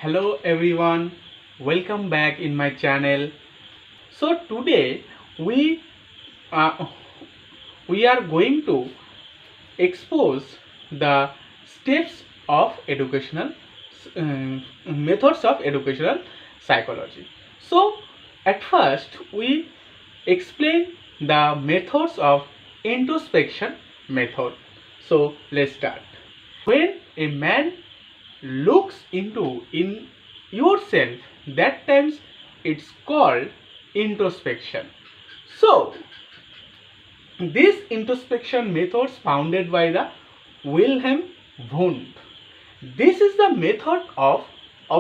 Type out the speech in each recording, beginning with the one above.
Hello everyone, welcome back in my channel. So today uh, we are going to expose the steps of educational methods of educational psychology. So at first we explain the methods of introspection method. So let's start. When a man looks into in yourself, that times it's called introspection. So this introspection methods founded by the Wilhelm Wundt. This is the method of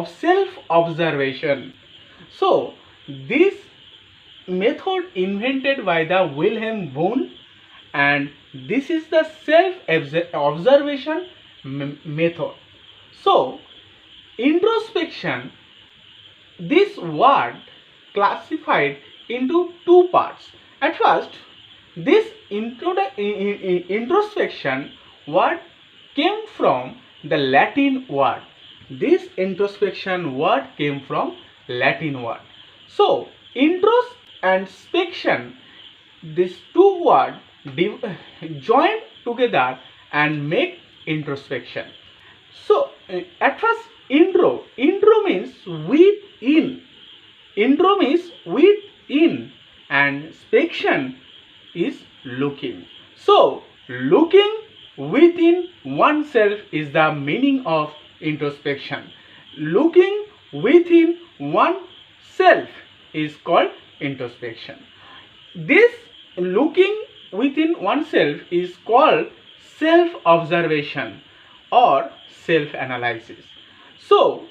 self observation. So this method invented by the Wilhelm Wundt, and this is the self observation method. So introspection, this word classified into two parts. At first, this introspection word came from the Latin word. This introspection word came from Latin word. So intros and spection, these two words join together and make introspection. So at first, intro means within. Intro means within, and spection is looking. So looking within oneself is the meaning of introspection. Looking within oneself is called introspection. This looking within oneself is called self-observation or self-analysis. So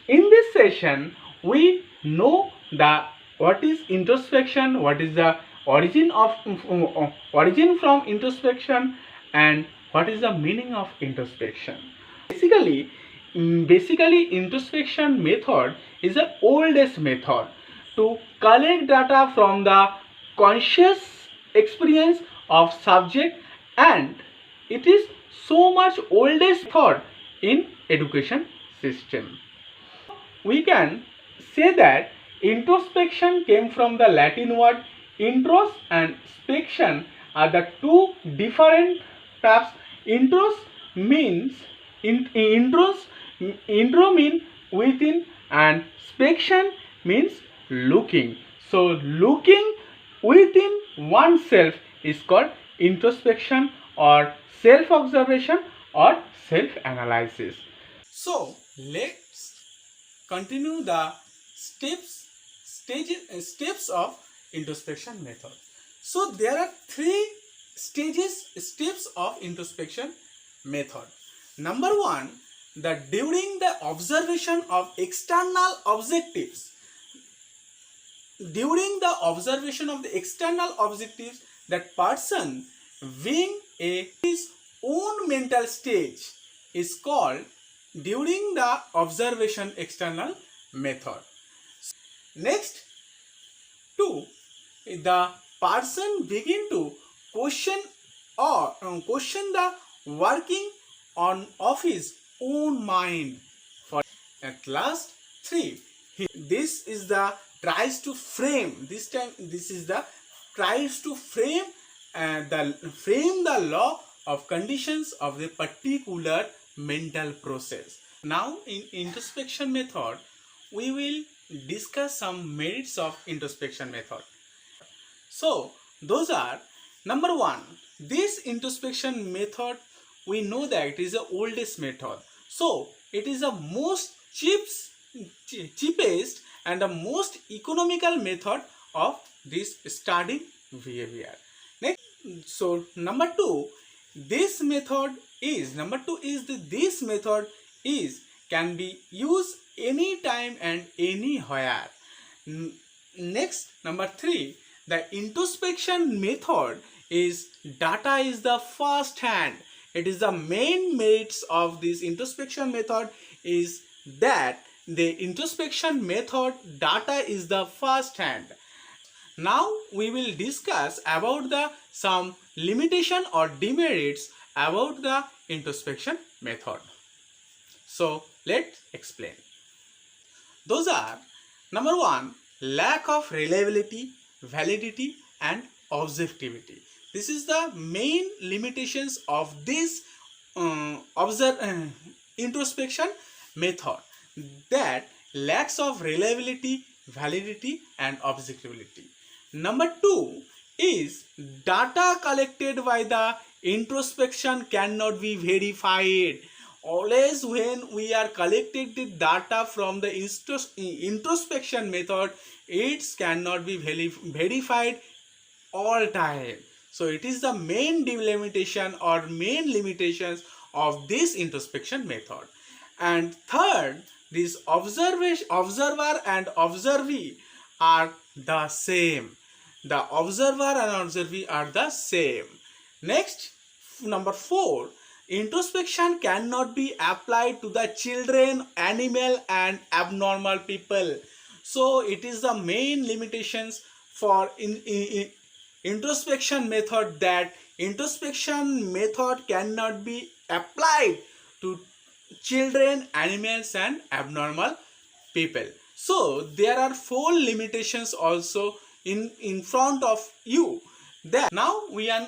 in this session we know the what is introspection, what is the origin from introspection, and what is the meaning of introspection. Basically introspection method is the oldest method to collect data from the conscious experience of subject, and it is so much oldest method in education system. We can say that introspection came from the Latin word intros, and spection are the two different types. Intros means intro mean within, and spection means looking. So looking within oneself is called introspection or self observation or self analysis. So let's continue the steps of introspection method. So there are three steps of introspection method. Number one, during the observation of external objectives. During the observation of the external objectives, that person being his own mental stage is called during the observation external method. Next, two, the person begin to question the working on of his own mind. For at last, three, this is the tries to frame. This time, this is the tries to frame the law of conditions of the particular mental process. Now in introspection method we will discuss some merits of introspection method. So those are, number one, this introspection method, we know that it is the oldest method. So it is the most cheapest and the most economical method of this studying behavior. Next, so number two, this method is can be used anytime and anywhere. Next, number three, the introspection method is data is the first hand. It is the main merits of this introspection method is that the introspection method data is the first hand. Now we will discuss about the some limitation or demerits about the introspection method. So let's explain. Those are: number one, lack of reliability, validity, and objectivity. This is the main limitations of this introspection method, that lacks of reliability, validity, and objectivity. Number two is data collected by the introspection cannot be verified. Always when we are collecting the data from the introspection method, it cannot be verified all time. So it is the main delimitation or main limitations of this introspection method. And third, this observer and observee are the same. The observer and observee are the same. Next, number four, introspection cannot be applied to the children, animal, and abnormal people. So it is the main limitations for introspection method, that introspection method cannot be applied to children, animals, and abnormal people. So there are four limitations also in front of you. That now we are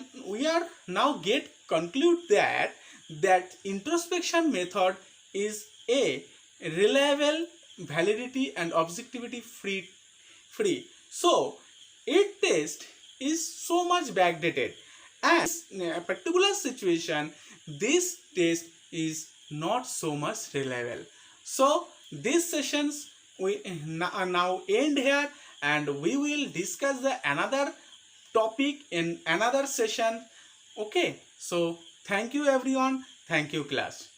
now get conclude that introspection method is a reliable, validity, and objectivity free. So its test is so much backdated, and in a particular situation this test is not so much reliable. So these sessions we now end here, and we will discuss the another topic in another session. Okay, so thank you everyone, thank you class.